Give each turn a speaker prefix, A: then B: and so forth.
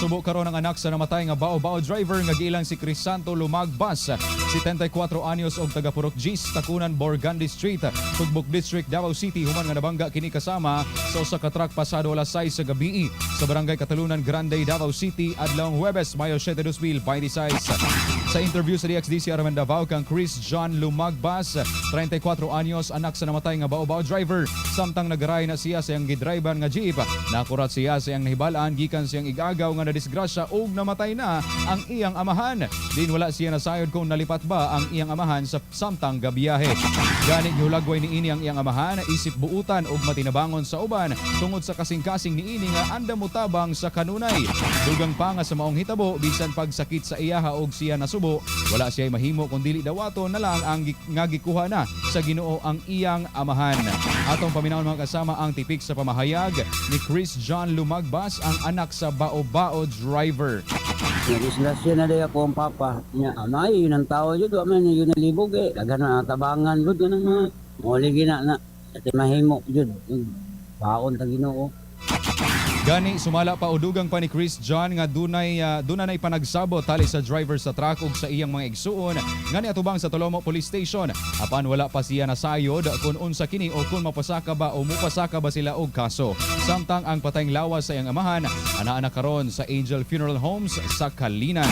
A: Subo karon ang anak sa namatay nga bao-bao driver nga giilang si Crisanto Lumagbas, 74 anyos og taga Purok Gis, Takunan, Borgandi Street, Tugbok District, Davao City. Human nga nabangga kini kasama sa usa ka truck pasado alas 6 sa gabi sa barangay Katalunan Grande, Davao City adlawng Huwebes, Mayo 7, 2026. Sa interview sa DXDC Araman Davao kang Chris John Lumagbas, 34 anyos, anak sa namatay nga bao-bao driver, samtang nagaray na siya sa iyang gidriver nga jeep. Nakurat siya sa iyang nahibalaan gikan siyang igagaw nga nadisgrasya ug namatay na ang iyang amahan. Din wala siya nasayod kung nalipat ba ang iyang amahan sa samtang gabiyahe. Gani gihulagway niini ang iyang amahan, isip buutan ug matinabangon sa uban tungod sa kasing-kasing niini nga anda mutabang sa kanunay. Dugang pa nga sa maong hitabo bisan pagsakit sa iyaha og siya nasubo, wala siya mahimo kun dili dawaton na lang ang nga gikuha na sa Ginoo ang iyang amahan. Atong paminawon mga kasama ang tipik sa pamahayag ni Chris John Lumagbas, ang anak sa bao-bao driver.
B: Nag-islasyon na day ako ang papa. Amay, yun ang tao yun. Aman, yun ang libog eh. Dagan na tabangan yun. Ganun na. Muli gina na. At mahimo yun. Baon ta Ginoo.
A: Gani sumala pa udugang pa ni Chris John nga dunay panagsabot tali sa driver sa truck ug sa iyang mga igsuon ngani atubang sa Tolomo Police Station. Apan wala pa siya nasayod kung unsa kini o kung mapasaka ba o mupasaka ba sila og kaso. Samtang ang patayng lawas sa iyang amahan ana karon sa Angel Funeral Homes sa Kalinan.